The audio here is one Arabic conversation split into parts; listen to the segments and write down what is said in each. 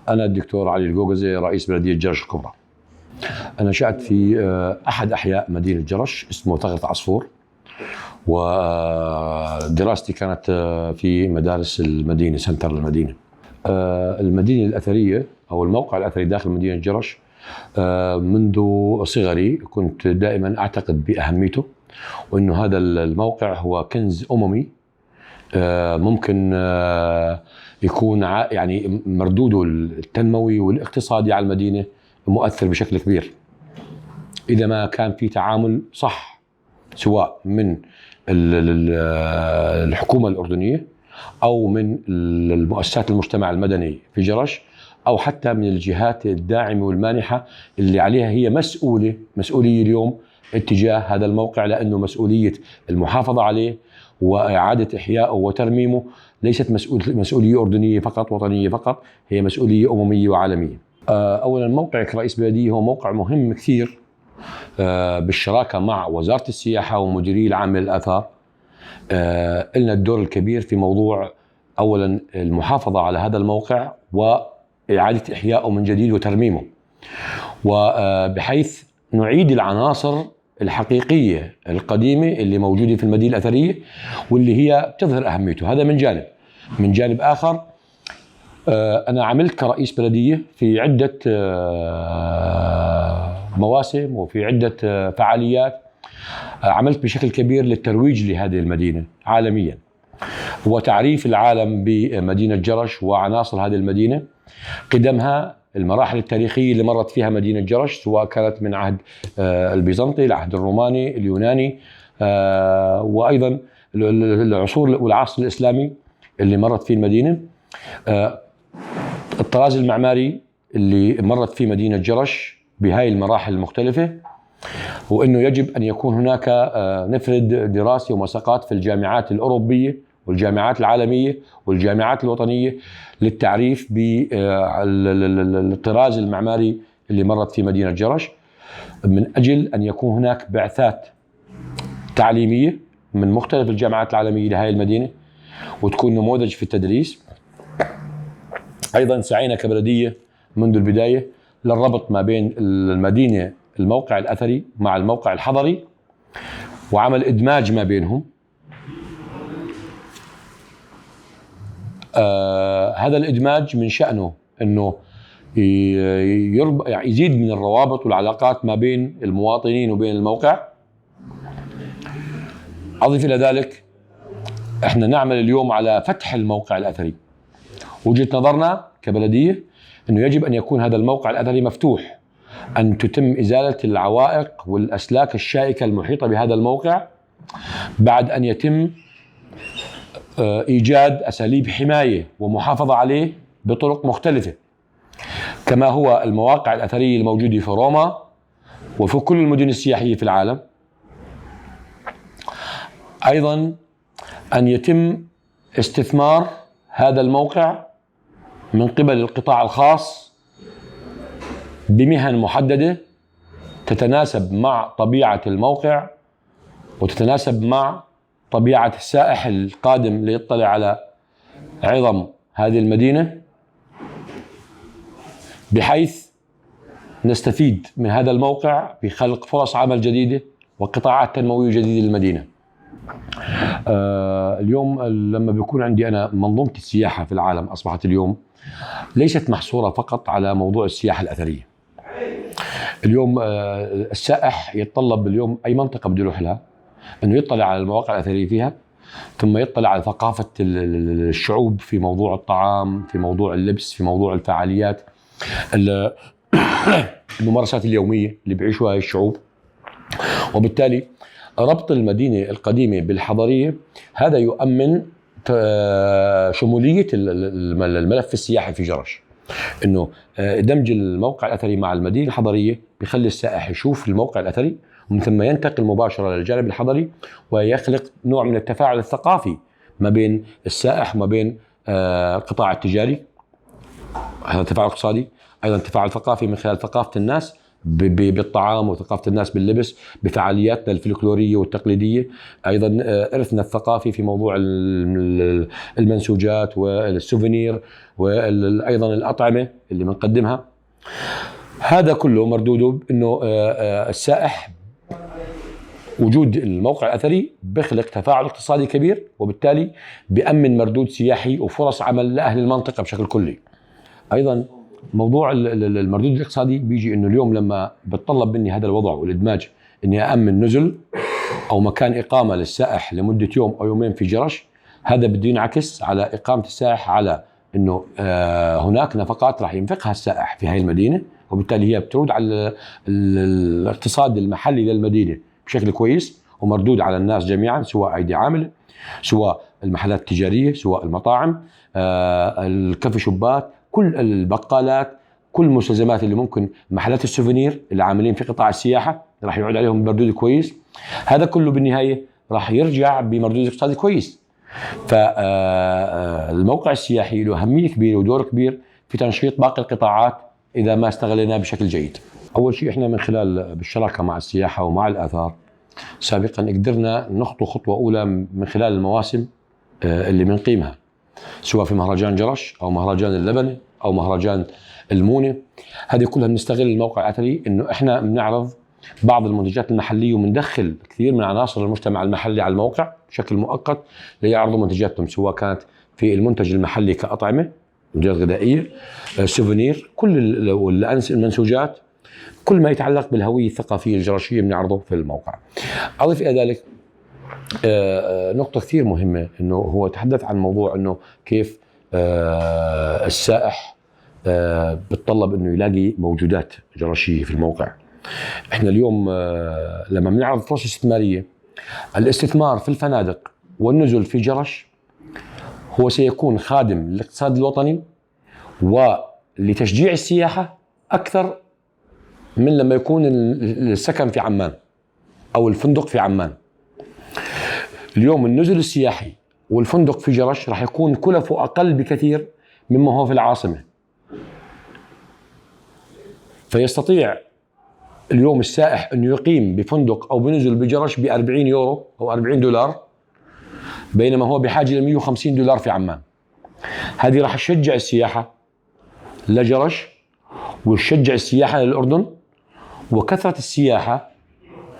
أنا الدكتور علي القوقزي رئيس بلدية جرش الكبرى. أنا نشأت في أحد أحياء مدينة جرش اسمه ثغرة عصفور، ودراستي كانت في مدارس المدينة، سنتر المدينة. المدينة الأثرية أو الموقع الأثري داخل مدينة جرش منذ صغري كنت دائما أعتقد بأهميته، وأنه هذا الموقع هو كنز أممي ممكن يكون يعني مردوده التنموي والاقتصادي على المدينة مؤثر بشكل كبير إذا ما كان في تعامل صح، سواء من الحكومة الأردنية أو من المؤسسات المجتمع المدني في جرش، أو حتى من الجهات الداعمة والمانحة اللي عليها هي مسؤولية اليوم اتجاه هذا الموقع، لأنه مسؤولية المحافظة عليه وإعادة إحيائه وترميمه ليست مسؤولية أردنية فقط، وطنية فقط، هي مسؤولية أممية وعالمية. أولا موقعك كرئيس بلدية هو موقع مهم كثير بالشراكة مع وزارة السياحة ومديري العام للآثار. لنا الدور الكبير في موضوع أولا المحافظة على هذا الموقع وإعادة إحيائه من جديد وترميمه، وبحيث نعيد العناصر الحقيقية القديمة اللي موجودة في المدينة الأثرية واللي هي تظهر أهميته. هذا من جانب. من جانب آخر أنا عملت كرئيس بلدية في عدة مواسم وفي عدة فعاليات، عملت بشكل كبير للترويج لهذه المدينة عالميا وتعريف العالم بمدينة جرش وعناصر هذه المدينة، قدمها المراحل التاريخية اللي مرت فيها مدينة جرش، سواء كانت من عهد البيزنطي، العهد الروماني، اليوناني، وأيضا العصور والعصر الإسلامي اللي مرت فيه المدينة، الطراز المعماري اللي مرت فيه مدينة جرش بهاي المراحل المختلفة، وأنه يجب أن يكون هناك نفرد دراسة ومساقات في الجامعات الأوروبية والجامعات العالمية والجامعات الوطنية للتعريف بالطراز المعماري اللي مرت في مدينة جرش، من أجل أن يكون هناك بعثات تعليمية من مختلف الجامعات العالمية لهذه المدينة وتكون نموذج في التدريس. أيضا سعينا كبلدية منذ البداية للربط ما بين المدينة الموقع الأثري مع الموقع الحضري وعمل إدماج ما بينهم. هذا الإدماج من شأنه أنه يعني يزيد من الروابط والعلاقات ما بين المواطنين وبين الموقع. أضيف إلى ذلك إحنا نعمل اليوم على فتح الموقع الأثري. وجهة نظرنا كبلدية أنه يجب أن يكون هذا الموقع الأثري مفتوح، أن تتم إزالة العوائق والأسلاك الشائكة المحيطة بهذا الموقع، بعد أن يتم إيجاد أساليب حماية ومحافظة عليه بطرق مختلفة، كما هو المواقع الأثرية الموجودة في روما وفي كل المدن السياحية في العالم. أيضا أن يتم استثمار هذا الموقع من قبل القطاع الخاص بمهن محددة تتناسب مع طبيعة الموقع وتتناسب مع طبيعة السائح القادم ليطلع على عظم هذه المدينة، بحيث نستفيد من هذا الموقع بخلق فرص عمل جديدة وقطاعات تنموية جديدة للمدينة. اليوم لما بيكون عندي أنا منظومة السياحة في العالم أصبحت اليوم ليست محصورة فقط على موضوع السياحة الأثرية. اليوم السائح يتطلب اليوم أي منطقة بده يروح لها أنه يطلع على المواقع الأثرية فيها، ثم يطلع على ثقافة الشعوب في موضوع الطعام، في موضوع اللبس، في موضوع الفعاليات، الممارسات اليومية اللي بيعيشوها الشعوب. وبالتالي ربط المدينة القديمة بالحضرية هذا يؤمن شمولية الملف السياحي في جرش، انه دمج الموقع الاثري مع المدينة الحضرية بيخلي السائح يشوف الموقع الاثري ومن ثم ينتقل مباشرة للجانب الحضري، ويخلق نوع من التفاعل الثقافي ما بين السائح وما بين القطاع التجاري. هذا تفاعل اقتصادي، ايضا تفاعل ثقافي من خلال ثقافة الناس بالطعام وثقافة الناس باللبس، بفعالياتنا الفلكلورية والتقليدية، أيضا إرثنا الثقافي في موضوع المنسوجات والسوفينير، وأيضا الأطعمة اللي بنقدمها. هذا كله مردوده أنه السائح وجود الموقع الأثري بيخلق تفاعل اقتصادي كبير، وبالتالي بيأمن مردود سياحي وفرص عمل لأهل المنطقة بشكل كلي. أيضا موضوع المردود الاقتصادي بيجي انه اليوم لما بتطلب مني هذا الوضع والادماج اني أأمن نزل او مكان اقامه للسائح لمده يوم او يومين في جرش، هذا بده ينعكس على اقامه السائح، على انه هناك نفقات راح ينفقها السائح في هاي المدينه، وبالتالي هي بتعود على الاقتصاد المحلي للمدينه بشكل كويس ومردود على الناس جميعا، سواء ايدي عامله، سواء المحلات التجاريه، سواء المطاعم، الكافي شوبات، كل البقالات، كل المستلزمات اللي ممكن، محلات السوفينير اللي عاملين في قطاع السياحه راح يعود عليهم بمردود كويس. هذا كله بالنهايه راح يرجع بمردود اقتصادي كويس. فالموقع السياحي له اهميه كبيره ودور كبير في تنشيط باقي القطاعات اذا ما استغليناه بشكل جيد. اول شيء احنا من خلال بالشراكه مع السياحه ومع الاثار سابقا قدرنا نخطو خطوه اولى من خلال المواسم اللي بنقيمها، سواء في مهرجان جرش او مهرجان اللبنه او مهرجان المونه. هذه كلها بنستغل الموقع الاثري انه احنا بنعرض بعض المنتجات المحليه، وبندخل كثير من عناصر المجتمع المحلي على الموقع بشكل مؤقت ليعرضوا منتجاتهم، سواء كانت في المنتج المحلي كاطعمه، منتجات غذائيه، سوفينير، كل المنسوجات، كل ما يتعلق بالهويه الثقافيه الجرشيه بنعرضه في الموقع. اضيف الى ذلك نقطة كثير مهمة، انه هو تحدث عن موضوع انه كيف السائح بتطلب انه يلاقي موجودات جرشية في الموقع. احنا اليوم لما بنعرض فرص استثمارية، الاستثمار في الفنادق والنزل في جرش هو سيكون خادم للاقتصاد الوطني ولتشجيع السياحة أكثر من لما يكون السكن في عمان أو الفندق في عمان. اليوم النزل السياحي والفندق في جرش راح يكون كلفه أقل بكثير مما هو في العاصمة، فيستطيع اليوم السائح أنه يقيم بفندق أو بنزل بجرش ب40 يورو أو 40 دولار، بينما هو بحاجة ل 150 دولار في عمان. هذه راح تشجع السياحة لجرش وتشجع السياحة للأردن، وكثرة السياحة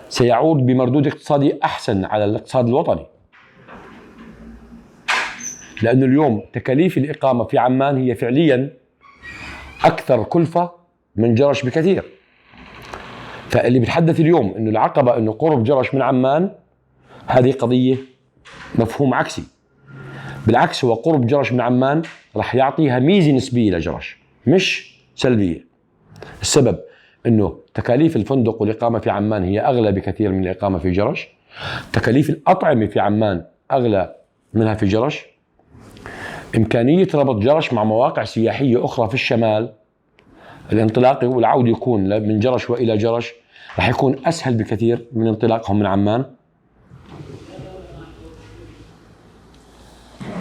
سيعود بمردود اقتصادي أحسن على الاقتصاد الوطني، لأنه اليوم تكاليف الإقامة في عمان هي فعليا أكثر كلفة من جرش بكثير. فاللي بيتحدث اليوم إنه العقبة إنه قرب جرش من عمان، هذه قضية مفهوم عكسي. بالعكس، هو قرب جرش من عمان راح يعطيها ميزة نسبية لجرش مش سلبية. السبب إنه تكاليف الفندق والإقامة في عمان هي أغلى بكثير من الإقامة في جرش، تكاليف الأطعمة في عمان أغلى منها في جرش، إمكانية ربط جرش مع مواقع سياحية أخرى في الشمال، الانطلاق والعود يكون من جرش وإلى جرش راح يكون أسهل بكثير من انطلاقهم من عمان.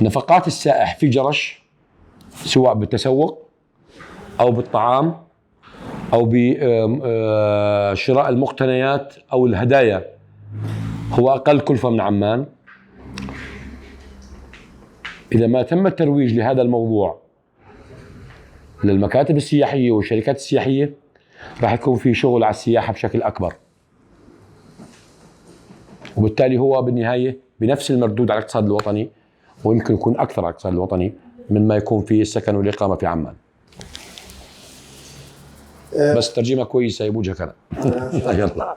نفقات السائح في جرش سواء بالتسوق أو بالطعام أو بشراء المقتنيات أو الهدايا هو أقل كلفة من عمان. إذا ما تم الترويج لهذا الموضوع للمكاتب السياحية والشركات السياحية، راح يكون في شغل على السياحة بشكل أكبر، وبالتالي هو بالنهاية بنفس المردود على الاقتصاد الوطني، ويمكن يكون أكثر على الاقتصاد الوطني من ما يكون في السكن والإقامة في عمان. بس ترجمة كويسة يبوجهك أنا. يلا.